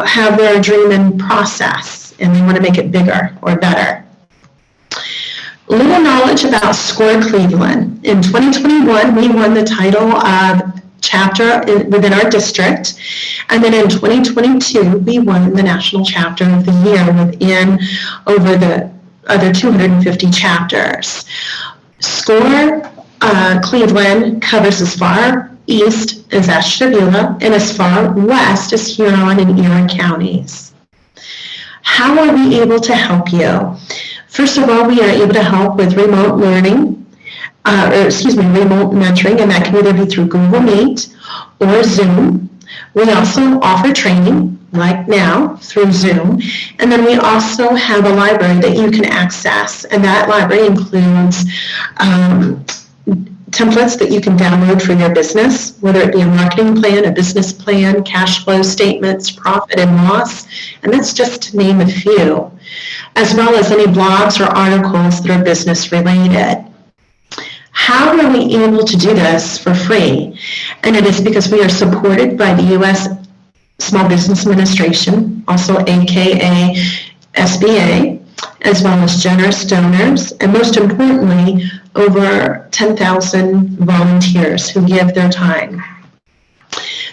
have their dream in process and they want to make it bigger or better. Little knowledge about SCORE Cleveland. In 2021, we won the title of chapter within our district, and then in 2022, we won the national chapter of the year within over the other 250 chapters. SCORE Cleveland covers as far east as Ashtabula and as far west as Huron and Erie counties. How are we able to help you? First of all, we are able to help with remote learning, remote mentoring, and that can either be through Google Meet or Zoom. We also offer training, like now, through Zoom. And then we also have a library that you can access, and that library includes templates that you can download for your business, whether it be a marketing plan, a business plan, cash flow statements, profit and loss, and that's just to name a few, as well as any blogs or articles that are business related. How are we able to do this for free? And it is because we are supported by the U.S. Small Business Administration, also AKA SBA, as well as generous donors, and most importantly, over 10,000 volunteers who give their time.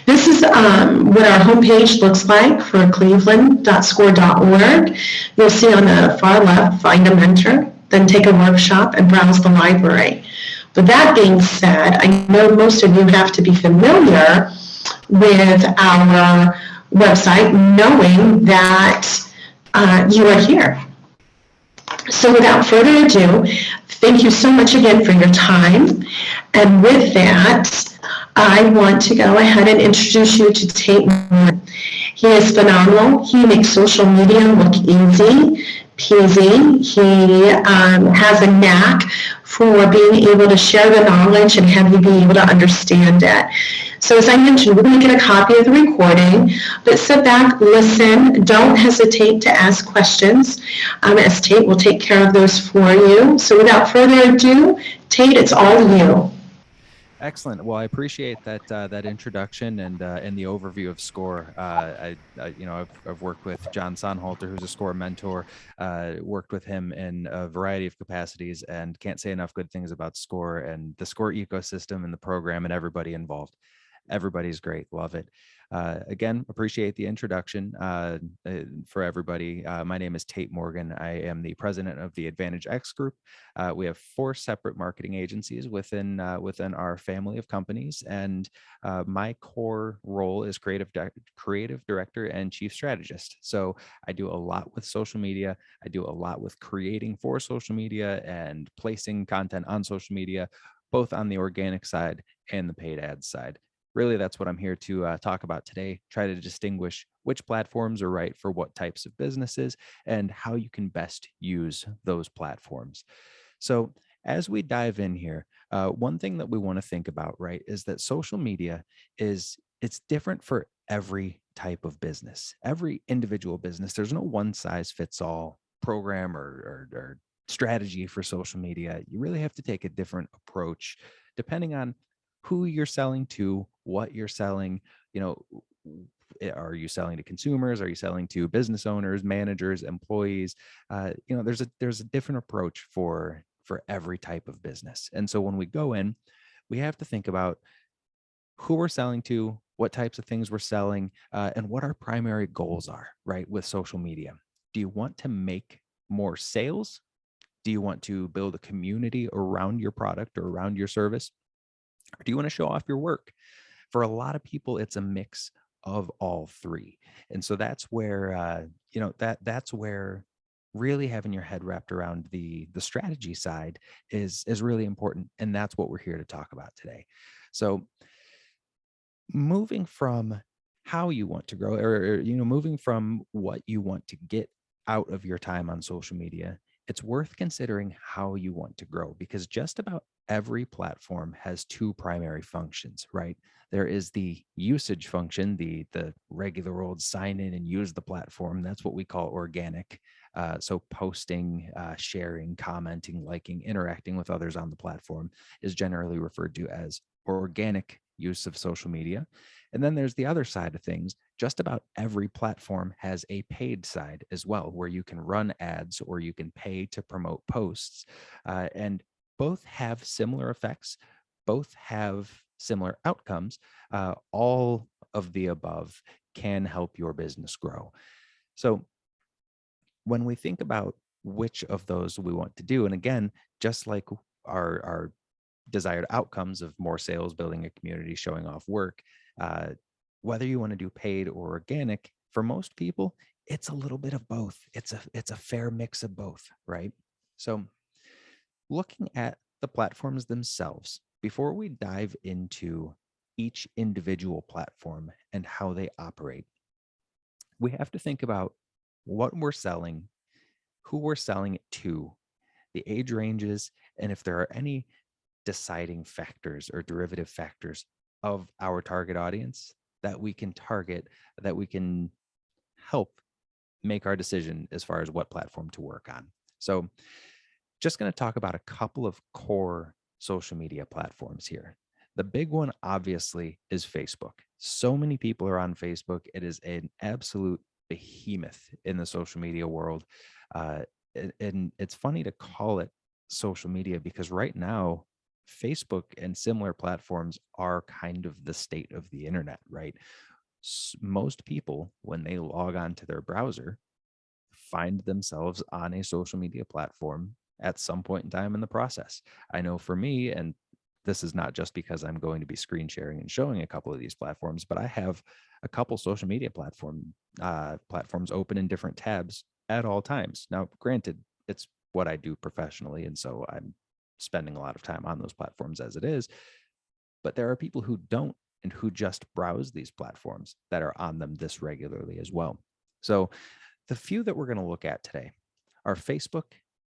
This is what our homepage looks like for cleveland.score.org. You'll see on the far left, find a mentor, then take a workshop and browse the library. With that being said, I know most of you have to be familiar with our website, knowing that you are here. So without further ado, thank you so much again for your time. And with that, I want to go ahead and introduce you to Tate Morgan. He is phenomenal. He makes social media look easy peasy. He has a knack for being able to share the knowledge and have you be able to understand it. So as I mentioned, we're going to get a copy of the recording, but sit back, listen, don't hesitate to ask questions, as Tate will take care of those for you. So without further ado, Tate, it's all you. Excellent. Well, I appreciate that that introduction and the overview of SCORE. I've worked with John Sonhalter, who's a SCORE mentor. Worked with him in a variety of capacities, and can't say enough good things about SCORE and the SCORE ecosystem and the program and everybody involved. Everybody's great. Love it. Again, appreciate the introduction for everybody. My name is Tate Morgan. I am the president of the Advantage X Group. We have 4 separate marketing agencies within our family of companies, and my core role is creative director and chief strategist. So I do a lot with social media. I do a lot with creating for social media and placing content on social media, both on the organic side and the paid ads side. Really, that's what I'm here to talk about today. Try to distinguish which platforms are right for what types of businesses and how you can best use those platforms. So as we dive in here, one thing that we want to think about, right, is that social media it's different for every type of business, every individual business. There's no one size fits all program or strategy for social media. You really have to take a different approach depending on who you're selling to, what you're selling. Are you selling to consumers? Are you selling to business owners, managers, employees? There's a different approach for every type of business. And so when we go in, we have to think about who we're selling to, what types of things we're selling, and what our primary goals are, right, with social media. Do you want to make more sales? Do you want to build a community around your product or around your service? Or do you want to show off your work? For a lot of people, it's a mix of all three. And so that's where, that's where really having your head wrapped around the strategy side is really important. And that's what we're here to talk about today. So moving from how you want to grow or moving from what you want to get out of your time on social media, it's worth considering how you want to grow, because just about every platform has 2 primary functions, right? There is the usage function, the regular old sign in and use the platform. That's what we call organic. So posting, sharing, commenting, liking, interacting with others on the platform is generally referred to as organic use of social media. And then there's the other side of things. Just about every platform has a paid side as well, where you can run ads or you can pay to promote posts. And both have similar effects, both have similar outcomes. All of the above can help your business grow. So when we think about which of those we want to do, and again, just like our desired outcomes of more sales, building a community, showing off work, uh, whether you want to do paid or organic, for most people, it's a little bit of both. It's a fair mix of both, right? So looking at the platforms themselves, before we dive into each individual platform and how they operate, we have to think about what we're selling, who we're selling it to, the age ranges, and if there are any deciding factors or derivative factors of our target audience that we can target, that we can help make our decision as far as what platform to work on. So, just going to talk about a couple of core social media platforms here. The big one, obviously, is Facebook. So many people are on Facebook. It is an absolute behemoth in the social media world. And it's funny to call it social media because right now, Facebook and similar platforms are kind of the state of the internet, right? Most people, when they log on to their browser, find themselves on a social media platform at some point in time in the process. I know for me, and this is not just because I'm going to be screen sharing and showing a couple of these platforms, but I have a couple social media platforms open in different tabs at all times. Now, granted, it's what I do professionally, and so I'm spending a lot of time on those platforms as it is. But there are people who don't and who just browse these platforms that are on them this regularly as well. So the few that we're going to look at today are Facebook,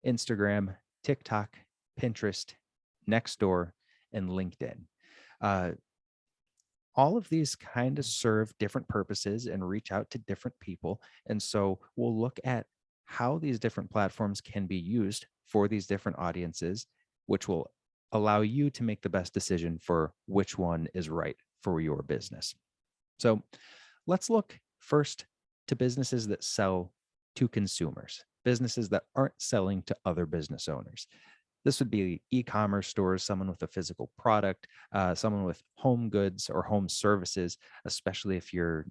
Instagram, TikTok, Pinterest, Nextdoor, and LinkedIn. All of these kind of serve different purposes and reach out to different people. And so we'll look at how these different platforms can be used for these different audiences, which will allow you to make the best decision for which one is right for your business. So let's look first to businesses that sell to consumers, businesses that aren't selling to other business owners. This would be e-commerce stores, someone with a physical product, someone with home goods or home services, especially if you're,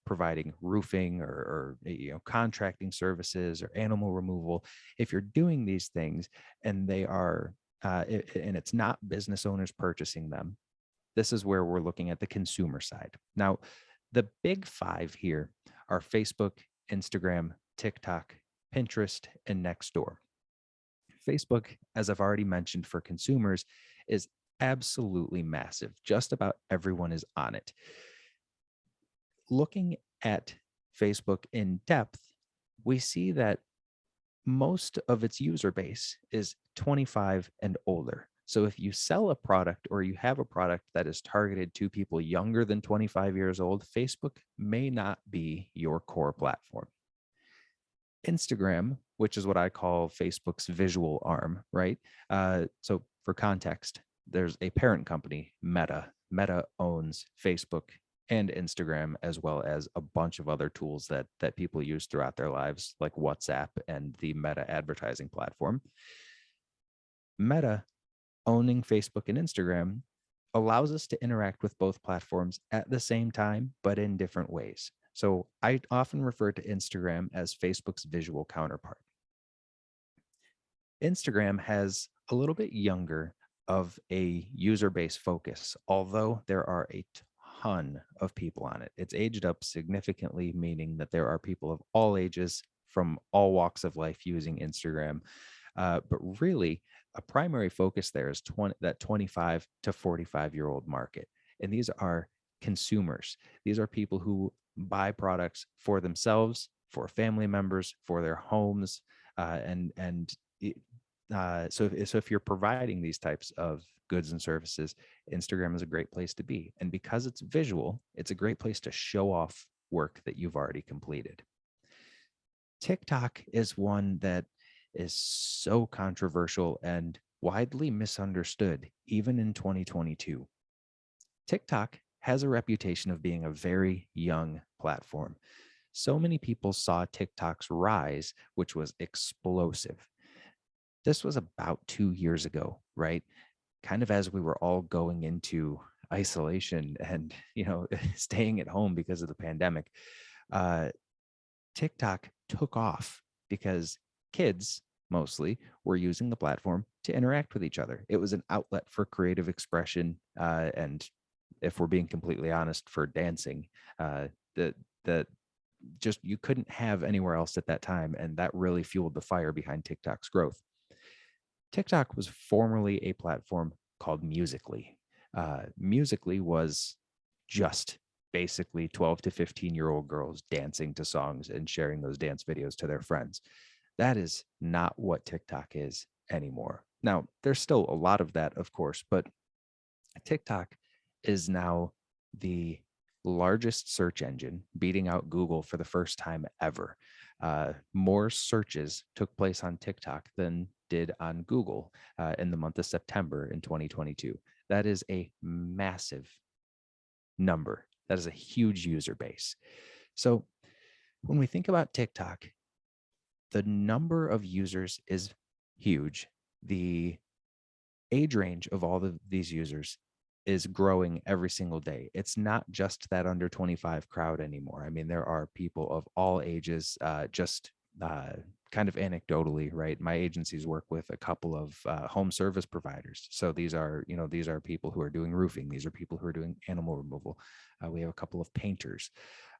providing roofing or contracting services or animal removal. If you're doing these things and they are, and it's not business owners purchasing them, this is where we're looking at the consumer side. Now, the big five here are Facebook, Instagram, TikTok, Pinterest, and Nextdoor. Facebook, as I've already mentioned, for consumers is absolutely massive. Just about everyone is on it. Looking at Facebook in depth, we see that most of its user base is 25 and older. So if you sell a product or you have a product that is targeted to people younger than 25 years old, Facebook may not be your core platform. Instagram, which is what I call Facebook's visual arm, right? So for context, there's a parent company, Meta. Meta owns Facebook and Instagram, as well as a bunch of other tools that people use throughout their lives, like WhatsApp and the Meta advertising platform. Meta owning Facebook and Instagram allows us to interact with both platforms at the same time, but in different ways. So I often refer to Instagram as Facebook's visual counterpart. Instagram has a little bit younger of a user base focus, although there are a ton of people on it. It's aged up significantly, meaning that there are people of all ages from all walks of life using Instagram. But really, a primary focus there is that 25 to 45-year-old market. And these are consumers. These are people who buy products for themselves, for family members, for their homes, so if you're providing these types of goods and services, Instagram is a great place to be. And because it's visual, it's a great place to show off work that you've already completed. TikTok is one that is so controversial and widely misunderstood, even in 2022. TikTok has a reputation of being a very young platform. So many people saw TikTok's rise, which was explosive. This was about 2 years ago, right? Kind of as we were all going into isolation and, staying at home because of the pandemic. Uh, TikTok took off because kids mostly were using the platform to interact with each other. It was an outlet for creative expression, and if we're being completely honest, for dancing. The just you couldn't have anywhere else at that time, and that really fueled the fire behind TikTok's growth. TikTok was formerly a platform called Musically. Musically was just basically 12 to 15-year-old girls dancing to songs and sharing those dance videos to their friends. That is not what TikTok is anymore. Now, there's still a lot of that, of course, but TikTok is now the largest search engine, beating out Google for the first time ever. More searches took place on TikTok than did on Google in the month of September in 2022. That is a massive number. That is a huge user base. So when we think about TikTok, the number of users is huge. The age range of all of these users is growing every single day. It's not just that under 25 crowd anymore. I mean, there are people of all ages, kind of anecdotally, right? My agencies work with a couple of home service providers. So these are people who are doing roofing. These are people who are doing animal removal. We have a couple of painters,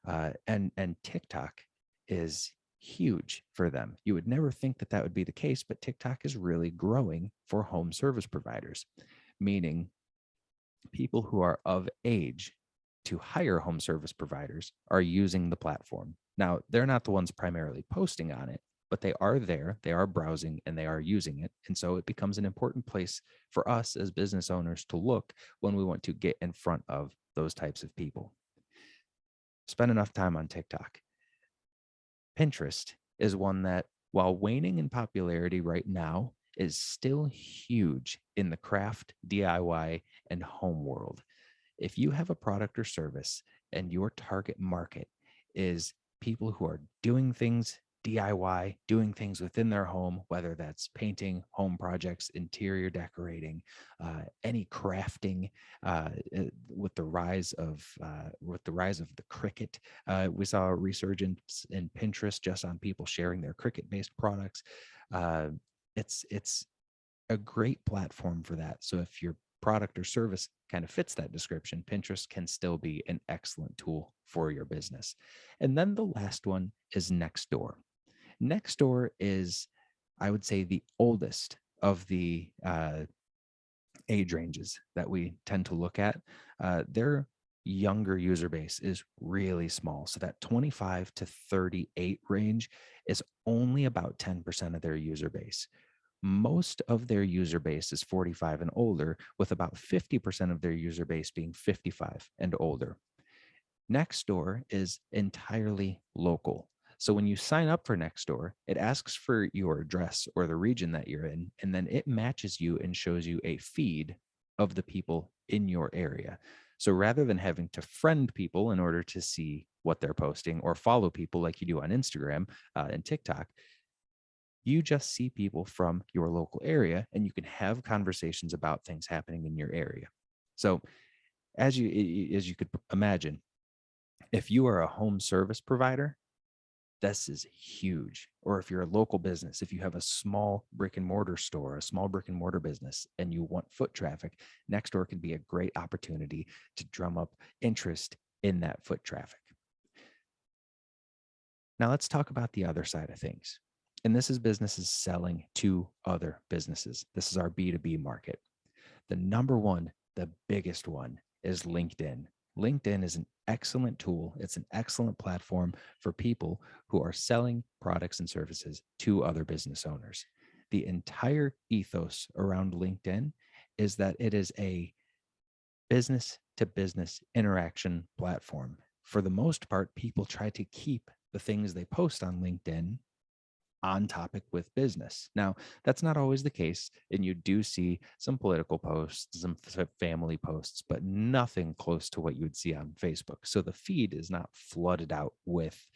and TikTok is huge for them. You would never think that would be the case, but TikTok is really growing for home service providers, meaning people who are of age to hire home service providers are using the platform. Now, they're not the ones primarily posting on it, but they are there, they are browsing, and they are using it. And so it becomes an important place for us as business owners to look when we want to get in front of those types of people. Spend enough time on TikTok. Pinterest is one that, while waning in popularity right now, is still huge in the craft, DIY, and home world. If you have a product or service and your target market is people who are doing things DIY, doing things within their home, whether that's painting, home projects, interior decorating, any crafting, with the rise of the Cricut, we saw a resurgence in Pinterest just on people sharing their Cricut-based products. It's a great platform for that. So if your product or service kind of fits that description, Pinterest can still be an excellent tool for your business. And then the last one is Nextdoor. Nextdoor is, I would say, the oldest of the age ranges that we tend to look at. Their younger user base is really small. So that 25 to 38 range is only about 10% of their user base. Most of their user base is 45 and older, with about 50% of their user base being 55 and older. Nextdoor is entirely local. So when you sign up for Nextdoor, it asks for your address or the region that you're in, and then it matches you and shows you a feed of the people in your area. So rather than having to friend people in order to see what they're posting or follow people like you do on Instagram and TikTok, you just see people from your local area and you can have conversations about things happening in your area. So as you could imagine, if you are a home service provider, this is huge. Or if you're a local business, if you have a small brick and mortar store, a small brick and mortar business, and you want foot traffic, Nextdoor can be a great opportunity to drum up interest in that foot traffic. Now let's talk about the other side of things. And this is businesses selling to other businesses. This is our B2B market. The number one, the biggest one, is LinkedIn. LinkedIn is an excellent tool. It's an excellent platform for people who are selling products and services to other business owners. The entire ethos around LinkedIn is that it is a business to business interaction platform. For the most part, people try to keep the things they post on LinkedIn on topic with business. Now, that's not always the case, and you do see some political posts, some family posts, but nothing close to what you would see on Facebook. So the feed is not flooded out with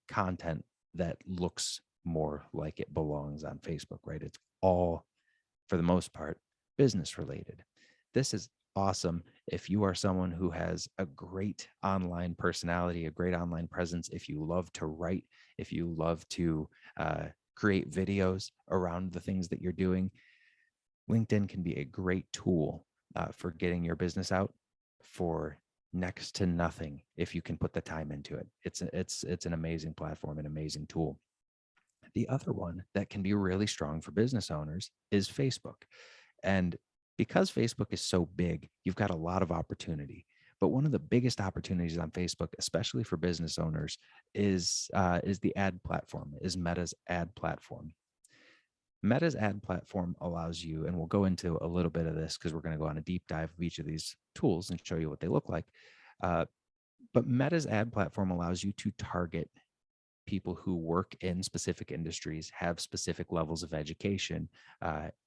content that looks more like it belongs on Facebook, right? It's all, for the most part, business related. This is awesome if you are someone who has a great online personality, a great online presence, if you love to write, if you love to create videos around the things that you're doing. LinkedIn can be a great tool for getting your business out for next to nothing if you can put the time into it. It's an amazing platform, an amazing tool. The other one that can be really strong for business owners is Facebook. And because Facebook is so big, you've got a lot of opportunity. But one of the biggest opportunities on Facebook, especially for business owners, is the ad platform, is Meta's ad platform. Meta's ad platform allows you, and we'll go into a little bit of this because we're going to go on a deep dive of each of these tools and show you what they look like. But Meta's ad platform allows you to target people who work in specific industries, have specific levels of education,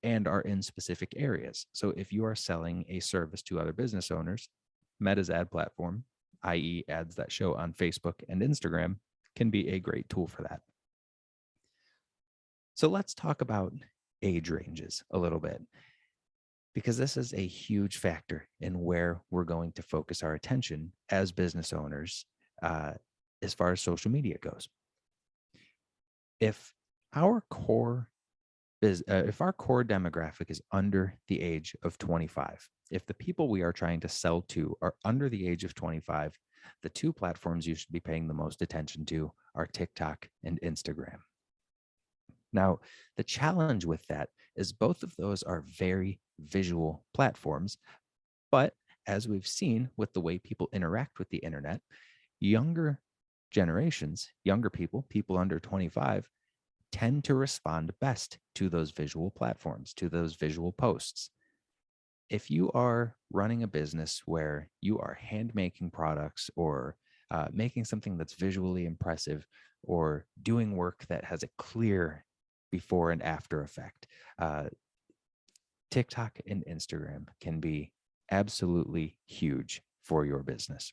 and are in specific areas. So if you are selling a service to other business owners, Meta's ad platform, i.e. ads that show on Facebook and Instagram, can be a great tool for that. So let's talk about age ranges a little bit, because this is a huge factor in where we're going to focus our attention as business owners as far as social media goes. If our core demographic is under the age of 25, if the people we are trying to sell to are under the age of 25, the two platforms you should be paying the most attention to are TikTok and Instagram. Now, the challenge with that is both of those are very visual platforms, but as we've seen with the way people interact with the internet, younger generations, younger people under 25, tend to respond best to those visual platforms, to those visual posts. If you are running a business where you are hand making products or making something that's visually impressive or doing work that has a clear before and after effect, TikTok and Instagram can be absolutely huge for your business,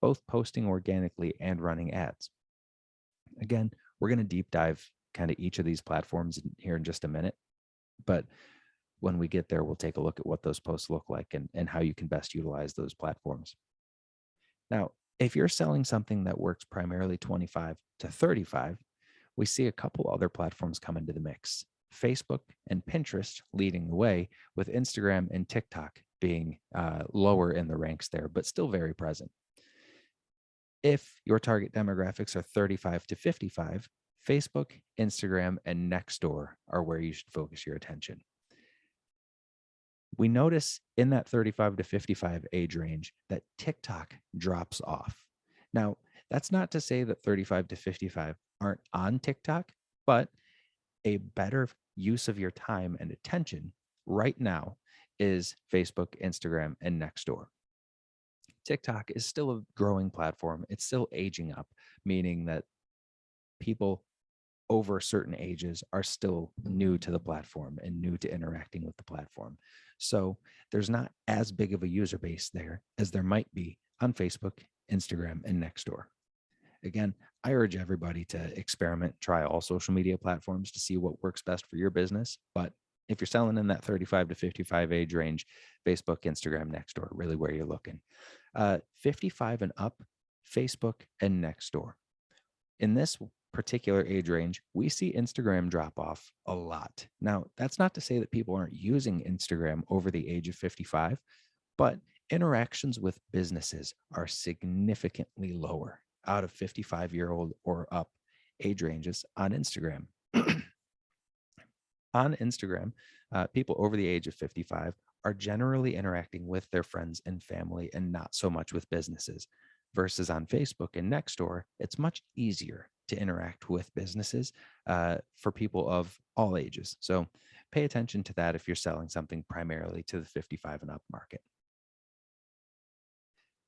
both posting organically and running ads. Again, we're going to deep dive kind of each of these platforms here in just a minute, but when we get there, we'll take a look at what those posts look like and how you can best utilize those platforms. Now, if you're selling something that works primarily 25 to 35, we see a couple other platforms come into the mix. Facebook and Pinterest leading the way, with Instagram and TikTok being lower in the ranks there, but still very present. If your target demographics are 35 to 55, Facebook, Instagram, and Nextdoor are where you should focus your attention. We notice in that 35 to 55 age range that TikTok drops off. Now, that's not to say that 35 to 55 aren't on TikTok, but a better use of your time and attention right now is Facebook, Instagram, and Nextdoor. TikTok is still a growing platform. It's still aging up, meaning that people over certain ages are still new to the platform and new to interacting with the platform. So there's not as big of a user base there as there might be on Facebook, Instagram, and Nextdoor. Again, I urge everybody to experiment, try all social media platforms to see what works best for your business. But if you're selling in that 35 to 55 age range, Facebook, Instagram, Nextdoor, really where you're looking. 55 and up, Facebook and Nextdoor. In this particular age range, we see Instagram drop off a lot. Now, that's not to say that people aren't using Instagram over the age of 55, but interactions with businesses are significantly lower out of 55-year-old or up age ranges on Instagram. On Instagram, people over the age of 55 are generally interacting with their friends and family and not so much with businesses. Versus on Facebook and Nextdoor, it's much easier to interact with businesses for people of all ages. So pay attention to that if you're selling something primarily to the 55 and up market.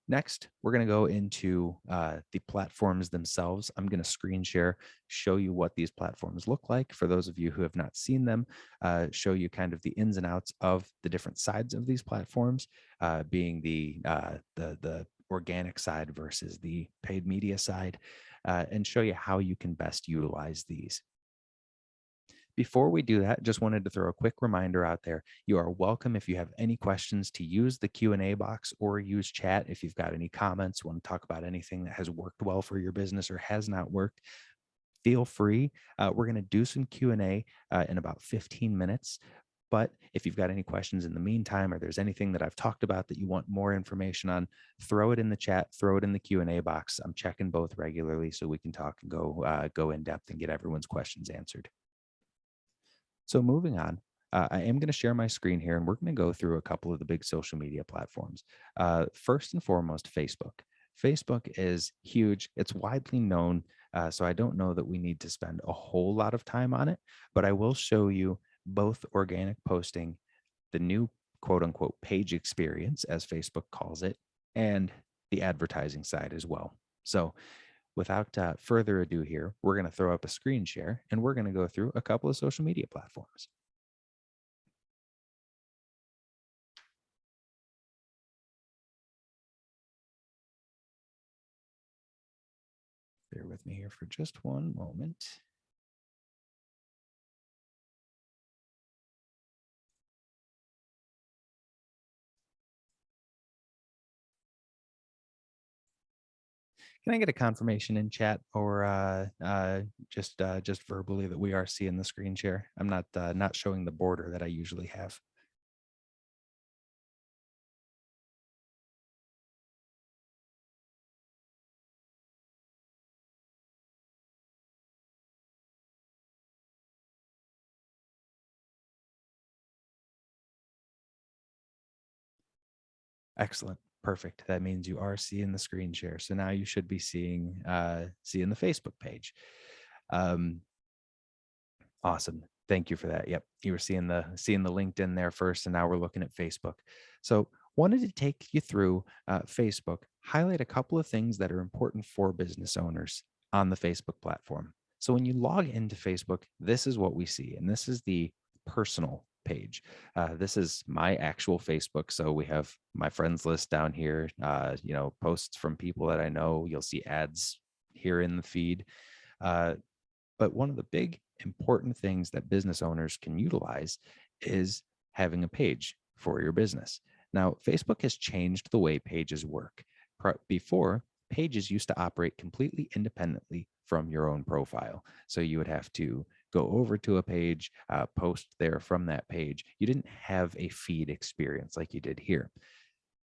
Next, we're going to go into the platforms themselves. I'm going to screen share, show you what these platforms look like. For those of you who have not seen them, show you kind of the ins and outs of the different sides of these platforms, being the organic side versus the paid media side, and show you how you can best utilize these. Before we do that, just wanted to throw a quick reminder out there. You are welcome, if you have any questions, to use the Q&A box or use chat. If you've got any comments, want to talk about anything that has worked well for your business or has not worked, feel free. We're going to do some Q&A in about 15 minutes. But if you've got any questions in the meantime, or there's anything that I've talked about that you want more information on, throw it in the chat, throw it in the Q&A box. I'm checking both regularly so we can talk and go in depth and get everyone's questions answered. So moving on, I am going to share my screen here, and we're going to go through a couple of the big social media platforms. First and foremost, Facebook. Facebook is huge. It's widely known, so I don't know that we need to spend a whole lot of time on it, but I will show you both organic posting, the new quote unquote page experience, as Facebook calls it, and the advertising side as well. So without further ado here, we're going to throw up a screen share and we're going to go through a couple of social media platforms. Bear with me here for just one moment. Can I get a confirmation in chat, or just verbally, that we are seeing the screen share? I'm not showing the border that I usually have. Excellent. Perfect. That means you are seeing the screen share. So now you should be seeing the Facebook page. Awesome. Thank you for that. Yep. You were seeing the LinkedIn there first, and now we're looking at Facebook. So wanted to take you through Facebook, highlight a couple of things that are important for business owners on the Facebook platform. So when you log into Facebook, this is what we see, and this is the personal page. This is my actual Facebook. So we have my friends list down here, posts from people that I know. You'll see ads here in the feed. But one of the big important things that business owners can utilize is having a page for your business. Now, Facebook has changed the way pages work. Before, pages used to operate completely independently from your own profile. So you would have to go over to a page, post there from that page. You didn't have a feed experience like you did here.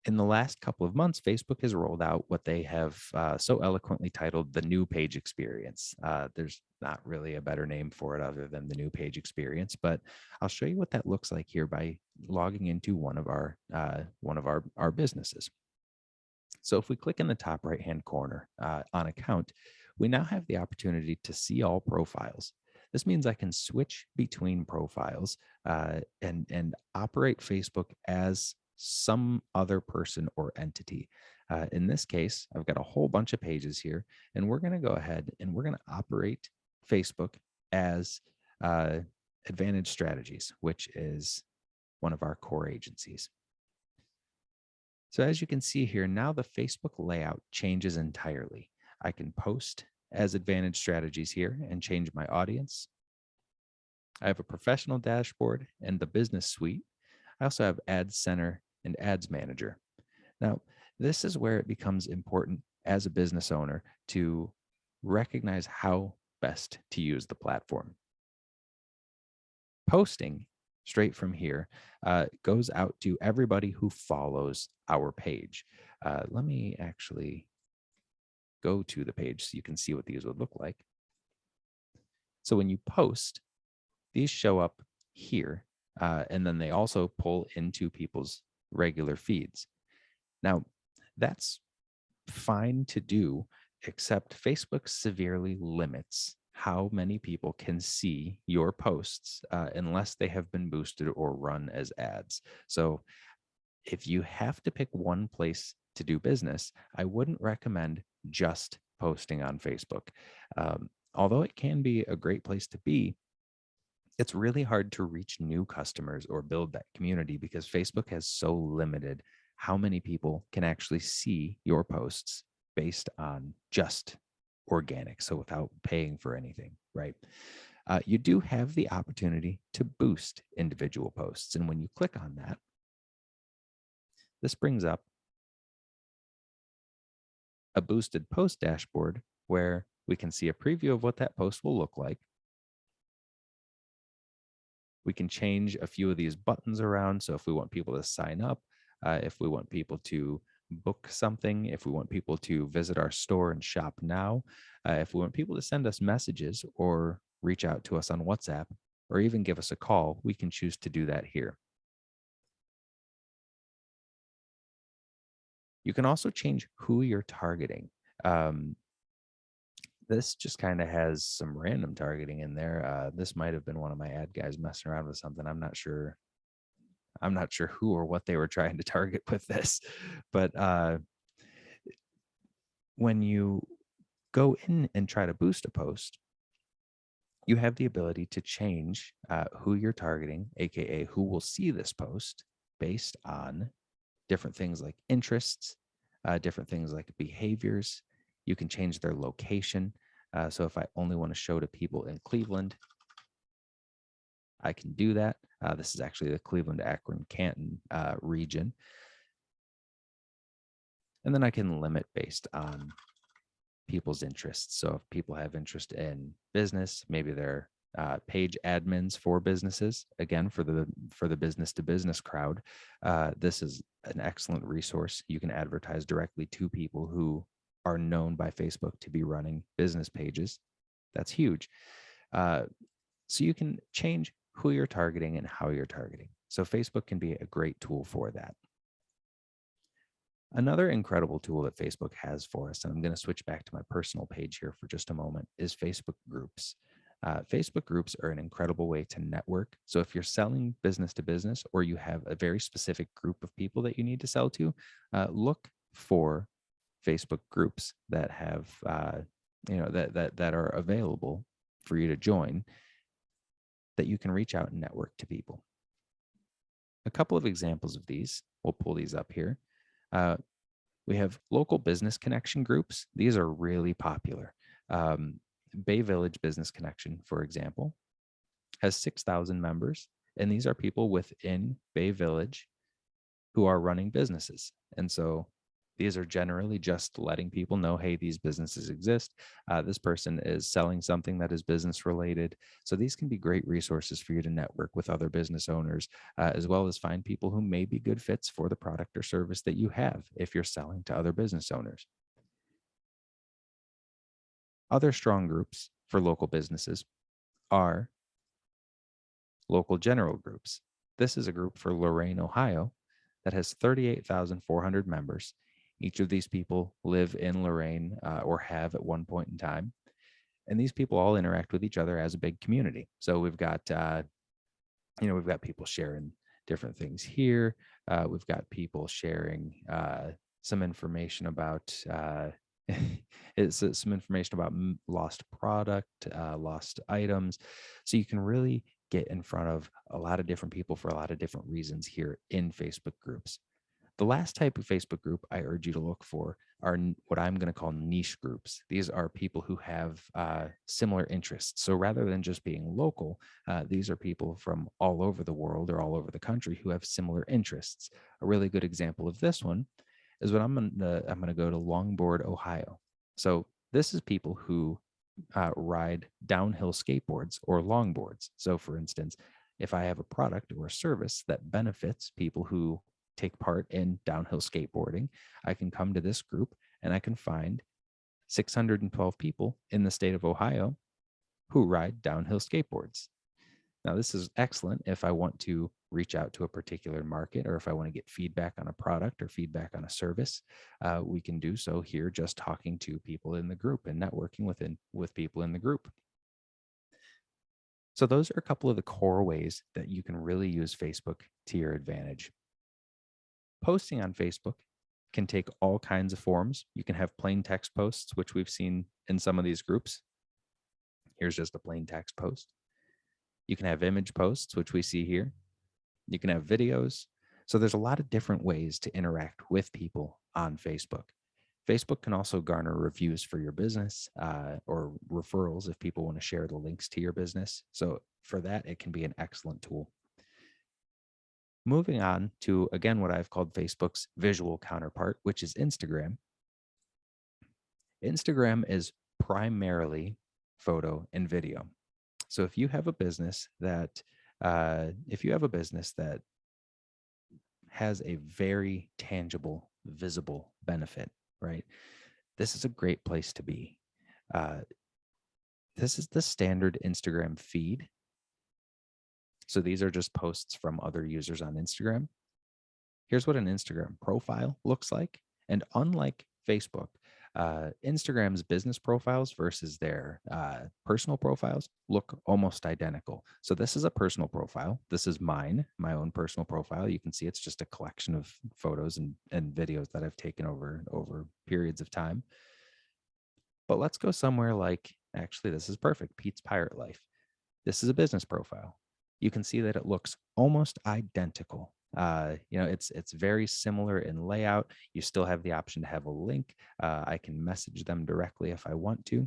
In the last couple of months, Facebook has rolled out what they have so eloquently titled the new page experience. There's not really a better name for it other than the new page experience, but I'll show you what that looks like here by logging into one of our businesses. So if we click in the top right-hand corner on account, we now have the opportunity to see all profiles. This means I can switch between profiles and operate Facebook as some other person or entity. In this case, I've got a whole bunch of pages here, and we're going to go ahead and we're going to operate Facebook as Advantage Strategies, which is one of our core agencies. So as you can see here, now the Facebook layout changes entirely. I can post as Advantage Strategies here and change my audience. I have a professional dashboard and the business suite. I also have Ads Center and Ads Manager. Now, this is where it becomes important as a business owner to recognize how best to use the platform. Posting straight from here goes out to everybody who follows our page. Let me actually go to the page so you can see what these would look like. So when you post, these show up here, and then they also pull into people's regular feeds. Now, that's fine to do, except Facebook severely limits how many people can see your posts unless they have been boosted or run as ads. So if you have to pick one place to do business, I wouldn't recommend just posting on Facebook. Although it can be a great place to be, it's really hard to reach new customers or build that community because Facebook has so limited how many people can actually see your posts based on just organic. So without paying for anything, right? You do have the opportunity to boost individual posts. And when you click on that, this brings up a boosted post dashboard where we can see a preview of what that post will look like. We can change a few of these buttons around. So if we want people to sign up, if we want people to book something, if we want people to visit our store and shop now, if we want people to send us messages or reach out to us on WhatsApp, or even give us a call, we can choose to do that here. You can also change who you're targeting. This just kind of has some random targeting in there. This might have been one of my ad guys messing around with something. I'm not sure who or what they were trying to target with this, but when you go in and try to boost a post, you have the ability to change who you're targeting, aka who will see this post based on different things like interests, different things like behaviors. You can change their location. So if I only want to show to people in Cleveland, I can do that. This is actually the Cleveland, Akron, Canton region. And then I can limit based on people's interests. So if people have interest in business, maybe they're page admins for businesses. Again, for the business to business crowd, this is an excellent resource. You can advertise directly to people who are known by Facebook to be running business pages. That's huge. So you can change who you're targeting and how you're targeting. So Facebook can be a great tool for that. Another incredible tool that Facebook has for us, and I'm going to switch back to my personal page here for just a moment, is Facebook groups. Facebook groups are an incredible way to network. So if you're selling business to business, or you have a very specific group of people that you need to sell to, look for Facebook groups that have, that are available for you to join, that you can reach out and network to people. A couple of examples of these, we'll pull these up here. We have local business connection groups. These are really popular. Bay Village Business Connection, for example, has 6,000 members, and these are people within Bay Village who are running businesses. And so these are generally just letting people know, hey, these businesses exist. This person is selling something that is business related. So these can be great resources for you to network with other business owners, as well as find people who may be good fits for the product or service that you have if you're selling to other business owners. Other strong groups for local businesses are local general groups. This is a group for Lorain, Ohio, that has 38,400 members. Each of these people live in Lorain or have at one point in time. And these people all interact with each other as a big community. So we've got, we've got people sharing different things here. We've got people sharing some information about some information about lost product, lost items. So you can really get in front of a lot of different people for a lot of different reasons here in Facebook groups. The last type of Facebook group I urge you to look for are what I'm going to call niche groups. These are people who have similar interests. So rather than just being local, these are people from all over the world or all over the country who have similar interests. A really good example of this one is what I'm going to go to Longboard, Ohio. So this is people who ride downhill skateboards or longboards. So for instance, if I have a product or a service that benefits people who take part in downhill skateboarding, I can come to this group and I can find 612 people in the state of Ohio who ride downhill skateboards. Now, this is excellent if I want to reach out to a particular market, or if I want to get feedback on a product or feedback on a service. We can do so here just talking to people in the group and networking with people in the group. So those are a couple of the core ways that you can really use Facebook to your advantage. Posting on Facebook can take all kinds of forms. You can have plain text posts, which we've seen in some of these groups. Here's just a plain text post. You can have image posts, which we see here. You can have videos. So there's a lot of different ways to interact with people on Facebook. Facebook can also garner reviews for your business or referrals if people want to share the links to your business. So for that, it can be an excellent tool. Moving on to, again, what I've called Facebook's visual counterpart, which is Instagram. Instagram is primarily photo and video. So if you have a business that has a very tangible, visible benefit, right? This is a great place to be. This is the standard Instagram feed. So these are just posts from other users on Instagram. Here's what an Instagram profile looks like. And unlike Facebook, Instagram's business profiles versus their personal profiles look almost identical. So this is a personal profile. This is mine, my own personal profile. You can see it's just a collection of photos and videos that I've taken over periods of time. But let's go somewhere like, actually, this is perfect, Pete's Pirate Life. This is a business profile. You can see that it looks almost identical. It's very similar in layout. You still have the option to have a link. I can message them directly if I want to.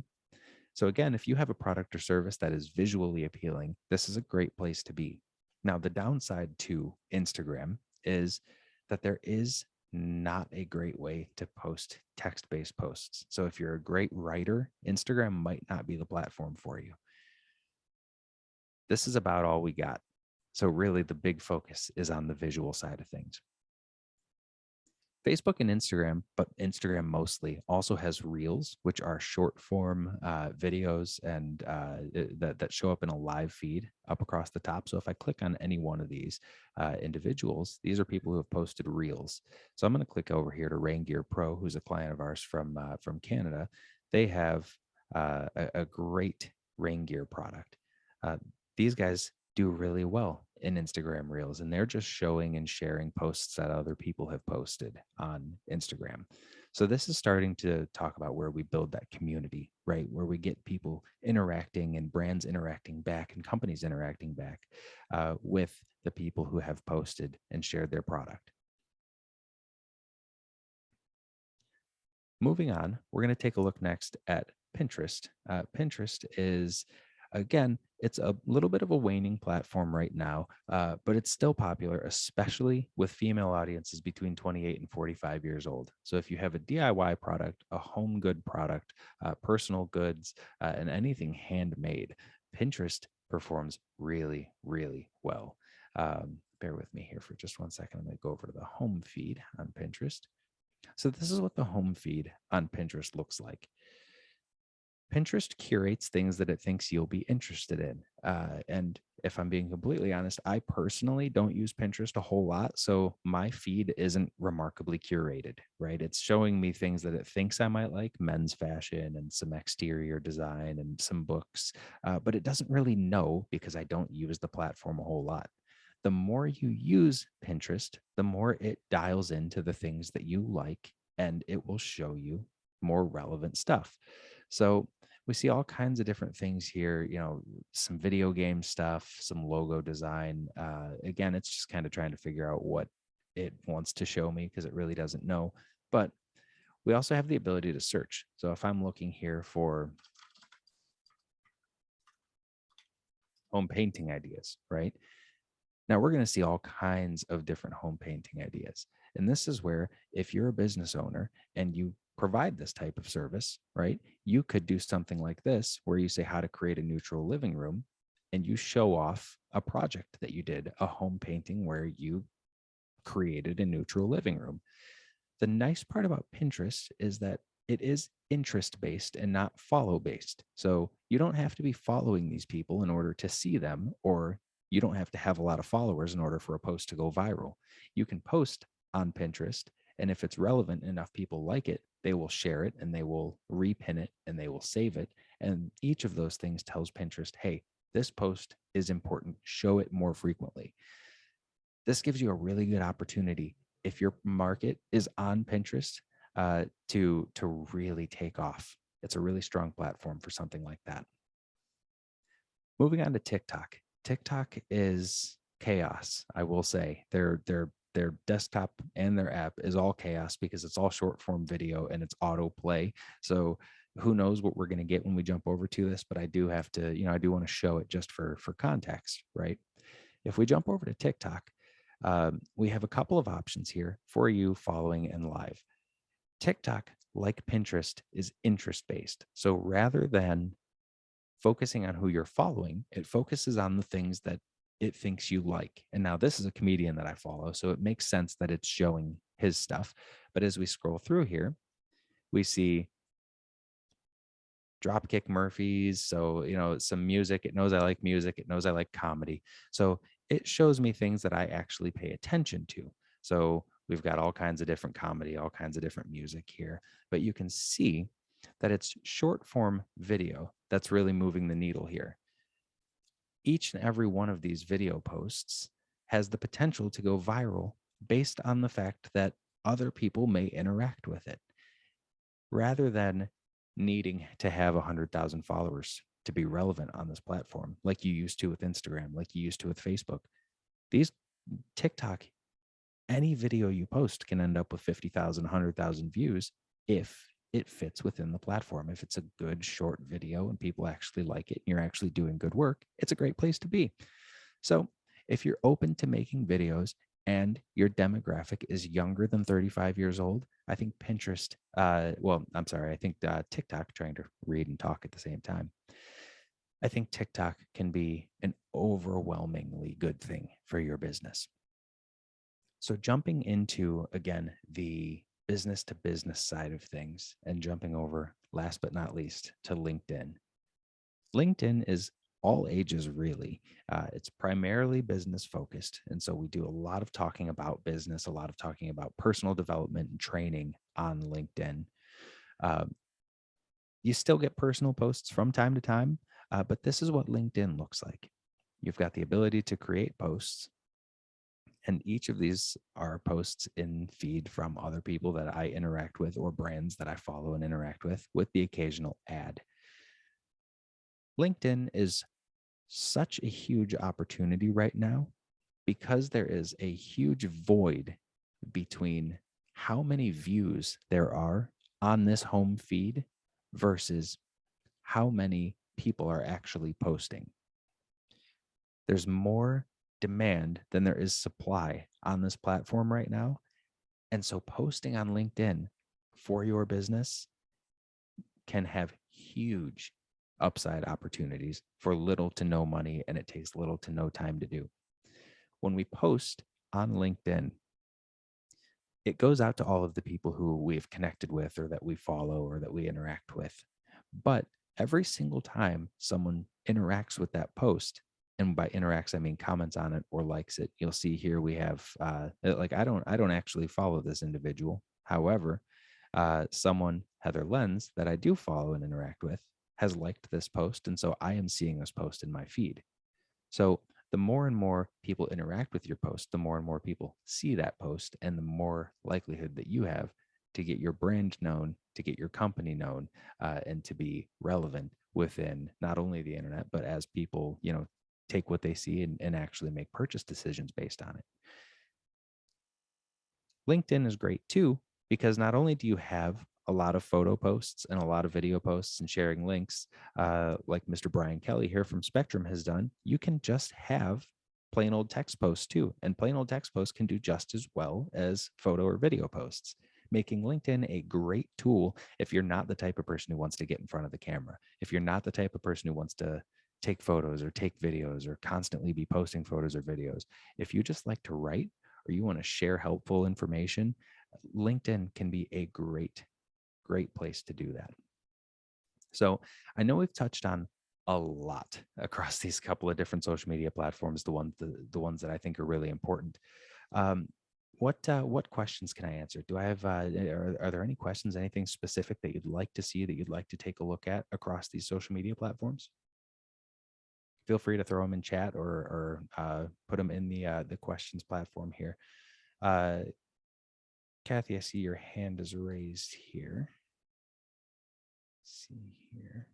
So again, if you have a product or service that is visually appealing, this is a great place to be. Now, the downside to Instagram is that there is not a great way to post text-based posts. So if you're a great writer, Instagram might not be the platform for you. This is about all we got. So really the big focus is on the visual side of things. Facebook and Instagram, but Instagram mostly, also has Reels, which are short form videos and that show up in a live feed up across the top. So if I click on any one of these individuals, these are people who have posted Reels. So I'm going to click over here to Rain Gear Pro, who's a client of ours from Canada. They have a great rain gear product. These guys do really well in Instagram Reels, and they're just showing and sharing posts that other people have posted on Instagram. So this is starting to talk about where we build that community, right? Where we get people interacting and brands interacting back and companies interacting back with the people who have posted and shared their product. Moving on, we're going to take a look next at Pinterest. Pinterest is, again, it's a little bit of a waning platform right now, but it's still popular, especially with female audiences between 28 and 45 years old. So if you have a DIY product, a home good product, personal goods, and anything handmade, Pinterest performs really, really well. Bear with me here for just 1 second. I'm going to go over to the home feed on Pinterest. So this is what the home feed on Pinterest looks like. Pinterest curates things that it thinks you'll be interested in. And if I'm being completely honest, I personally don't use Pinterest a whole lot. So my feed isn't remarkably curated, right? It's showing me things that it thinks I might like, men's fashion and some exterior design and some books. But it doesn't really know because I don't use the platform a whole lot. The more you use Pinterest, the more it dials into the things that you like, and it will show you more relevant stuff. So we see all kinds of different things here, some video game stuff, some logo design. Again, it's just kind of trying to figure out what it wants to show me because it really doesn't know. But we also have the ability to search. So if I'm looking here for home painting ideas, right? Now we're going to see all kinds of different home painting ideas. And this is where, if you're a business owner and you provide this type of service, right, you could do something like this where you say how to create a neutral living room and you show off a project that you did, a home painting where you created a neutral living room. The nice part about Pinterest is that it is interest-based and not follow-based. So you don't have to be following these people in order to see them, or you don't have to have a lot of followers in order for a post to go viral. You can post on Pinterest, and if it's relevant, enough people like it, they will share it and they will repin it and they will save it. And each of those things tells Pinterest, hey, this post is important. Show it more frequently. This gives you a really good opportunity if your market is on Pinterest, to really take off. It's a really strong platform for something like that. Moving on to TikTok. TikTok is chaos, I will say. Their desktop and their app is all chaos because it's all short form video and it's autoplay. So who knows what we're going to get when we jump over to this, but I do have to, I do want to show it just for context, right? If we jump over to TikTok, we have a couple of options here for you following and live. TikTok, like Pinterest, is interest based. So rather than focusing on who you're following, it focuses on the things that it thinks you like. And now this is a comedian that I follow, so it makes sense that it's showing his stuff. But as we scroll through here, we see Dropkick Murphys. So, some music. It knows I like music. It knows I like comedy. So it shows me things that I actually pay attention to. So we've got all kinds of different comedy, all kinds of different music here. But you can see that it's short form video that's really moving the needle here. Each and every one of these video posts has the potential to go viral based on the fact that other people may interact with it. Rather than needing to have 100,000 followers to be relevant on this platform, like you used to with Instagram, like you used to with Facebook, these TikTok, any video you post can end up with 50,000, 100,000 views if it fits within the platform. If it's a good short video and people actually like it and you're actually doing good work, it's a great place to be. So if you're open to making videos and your demographic is younger than 35 years old, I think Pinterest, I think TikTok, trying to read and talk at the same time. I think TikTok can be an overwhelmingly good thing for your business. So jumping into, again, the business to business side of things and jumping over, last but not least, to LinkedIn. LinkedIn is all ages, really. It's primarily business focused. And so we do a lot of talking about business, a lot of talking about personal development and training on LinkedIn. You still get personal posts from time to time, but this is what LinkedIn looks like. You've got the ability to create posts, and each of these are posts in feed from other people that I interact with or brands that I follow and interact with the occasional ad. LinkedIn is such a huge opportunity right now because there is a huge void between how many views there are on this home feed versus how many people are actually posting. There's more demand than there is supply on this platform right now. And so posting on LinkedIn for your business can have huge upside opportunities for little to no money, and it takes little to no time to do. When we post on LinkedIn, it goes out to all of the people who we've connected with or that we follow or that we interact with. But every single time someone interacts with that post, and by interacts I mean comments on it or likes it, you'll see here we have I don't actually follow this individual. However, someone, Heather Lenz, that I do follow and interact with, has liked this post, and so I am seeing this post in my feed. So the more and more people interact with your post, the more and more people see that post, and the more likelihood that you have to get your brand known, to get your company known, and to be relevant within not only the internet, but as people, take what they see and actually make purchase decisions based on it. LinkedIn is great too, because not only do you have a lot of photo posts and a lot of video posts and sharing links, like Mr. Brian Kelly here from Spectrum has done, you can just have plain old text posts too. And plain old text posts can do just as well as photo or video posts, making LinkedIn a great tool if you're not the type of person who wants to get in front of the camera, if you're not the type of person who wants to take photos or take videos or constantly be posting photos or videos. If you just like to write or you want to share helpful information, LinkedIn can be a great place to do that. So I know we've touched on a lot across these couple of different social media platforms, the ones that I think are really important. What questions can I answer? Do I have, are there any questions, anything specific that you'd like to see, that you'd like to take a look at across these social media platforms? Feel free to throw them in chat or put them in the questions platform here. Kathy, I see your hand is raised here. Let's see here.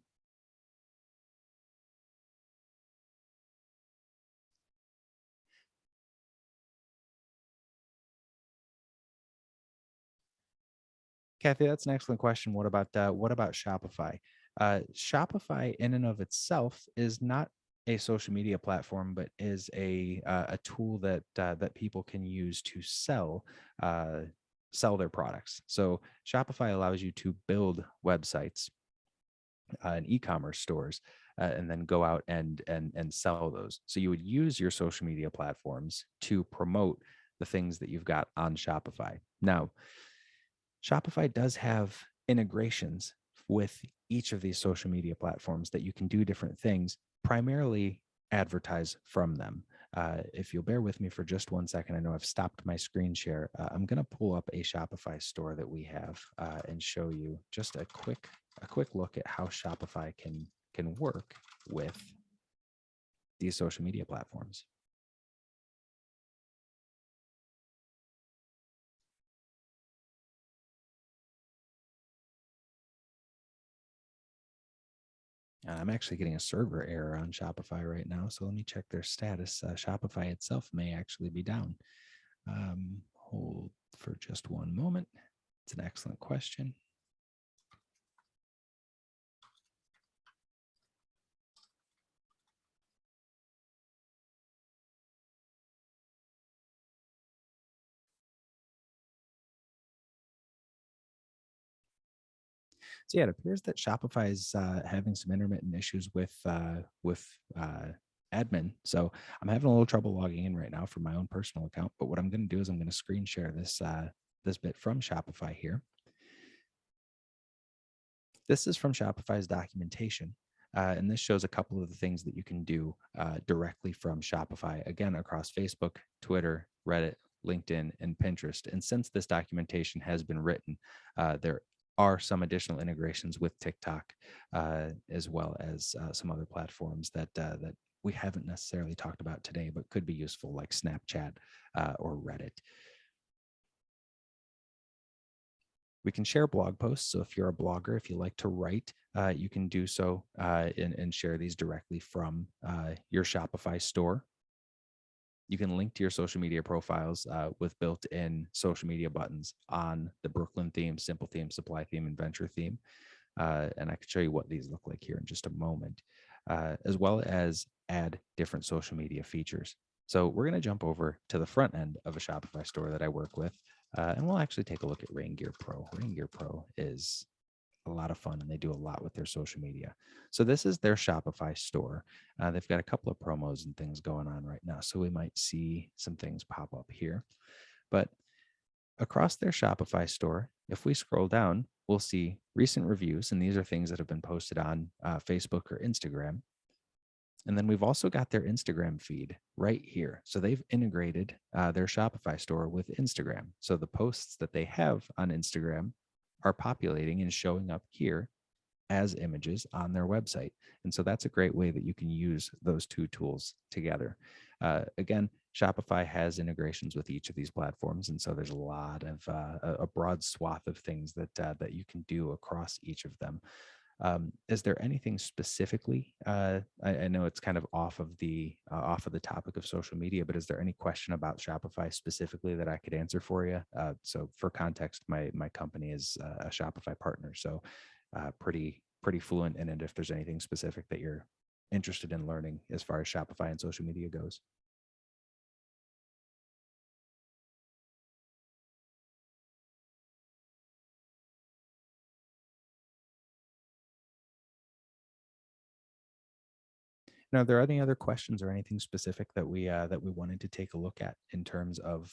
Kathy, that's an excellent question. What about Shopify? Shopify, in and of itself, is not a social media platform, but is a tool that that people can use to sell their products. So Shopify allows you to build websites and e-commerce stores, and then go out and sell those. So you would use your social media platforms to promote the things that you've got on Shopify. Now, Shopify does have integrations with each of these social media platforms that you can do different things, primarily advertise from them. If you'll bear with me for just 1 second, I know I've stopped my screen share. I'm going to pull up a Shopify store that we have and show you just a quick look at how Shopify can work with these social media platforms. I'm actually getting a server error on Shopify right now, so let me check their status. Shopify itself may actually be down. Hold for just one moment. It's an excellent question. So yeah, it appears that Shopify is having some intermittent issues with admin. So I'm having a little trouble logging in right now from my own personal account. But what I'm going to do is I'm going to screen share this this bit from Shopify here. This is from Shopify's documentation. And this shows a couple of the things that you can do directly from Shopify, again, across Facebook, Twitter, Reddit, LinkedIn, and Pinterest. And since this documentation has been written, there are some additional integrations with TikTok, as well as some other platforms that we haven't necessarily talked about today, but could be useful, like Snapchat or Reddit. We can share blog posts. So if you're a blogger, if you like to write, you can do so and share these directly from your Shopify store. You can link to your social media profiles with built-in social media buttons on the Brooklyn theme, Simple theme, Supply theme, and Venture theme. And I can show you what these look like here in just a moment, as well as add different social media features. So we're going to jump over to the front end of a Shopify store that I work with, and we'll actually take a look at Rain Gear Pro. Rain Gear Pro is a lot of fun, and they do a lot with their social media. So this is their Shopify store. They've got a couple of promos and things going on right now, so we might see some things pop up here. But across their Shopify store, if we scroll down, we'll see recent reviews, and these are things that have been posted on Facebook or Instagram. And then we've also got their Instagram feed right here. So they've integrated their Shopify store with Instagram. So the posts that they have on Instagram are populating and showing up here as images on their website. And so that's a great way that you can use those two tools together. Again, Shopify has integrations with each of these platforms. And so there's a lot of a broad swath of things that that you can do across each of them. Is there anything specifically? I know it's kind of off of the topic of social media, but is there any question about Shopify specifically that I could answer for you? So for context, my company is a Shopify partner, so pretty fluent in it. If there's anything specific that you're interested in learning as far as Shopify and social media goes. Now, are there any other questions or anything specific that we wanted to take a look at in terms of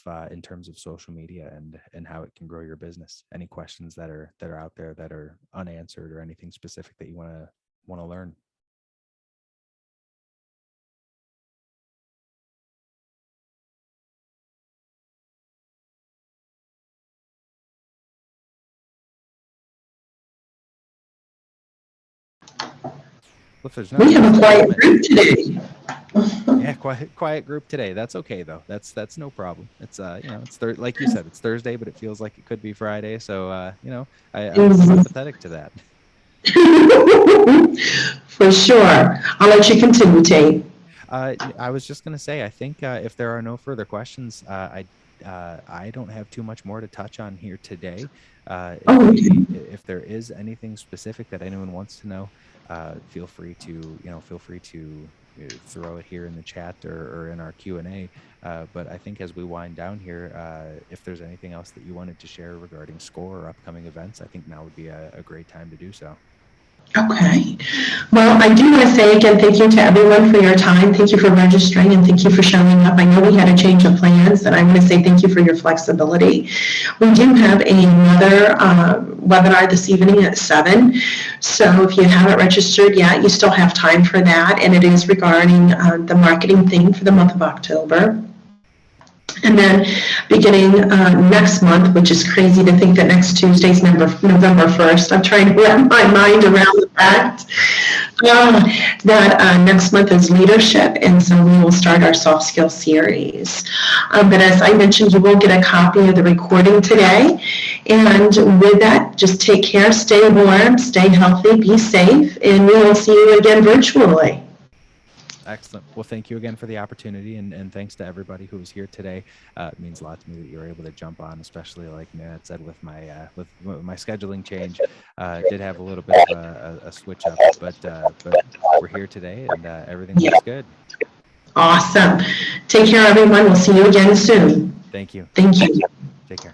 social media and how it can grow your business? Any questions that are out there that are unanswered, or anything specific that you want to learn? Well, if there's We nothing have else a at the quiet moment, group today. Yeah, quiet group today. That's okay though. That's no problem. It's it's like you said, it's Thursday, but it feels like it could be Friday. So I'm sympathetic to that. For sure. I'll let you continue, Tate. I was just gonna say, I think if there are no further questions, I don't have too much more to touch on here today. Oh, okay. If there is anything specific that anyone wants to know, feel free to throw it here in the chat or in our Q&A. But I think as we wind down here, if there's anything else that you wanted to share regarding SCORE or upcoming events, I think now would be a great time to do so. Okay. Well, I do want to say again, thank you to everyone for your time. Thank you for registering and thank you for showing up. I know we had a change of plans, and I want to say thank you for your flexibility. We do have another webinar this evening at 7. So if you haven't registered yet, you still have time for that. And it is regarding the marketing theme for the month of October. And then beginning next month, which is crazy to think that next Tuesday is November 1st. I'm trying to wrap my mind around the fact that next month is leadership, and so we will start our soft skill series. But as I mentioned, you will get a copy of the recording today. And with that, just take care, stay warm, stay healthy, be safe, and we will see you again virtually. Excellent. Well, thank you again for the opportunity, and thanks to everybody who was here today. It means a lot to me that you were able to jump on, especially like Nanette said, with my scheduling change. Did have a little bit of a switch up, but we're here today, and everything looks good. Awesome. Take care, everyone. We'll see you again soon. Thank you. Thank you. Take care.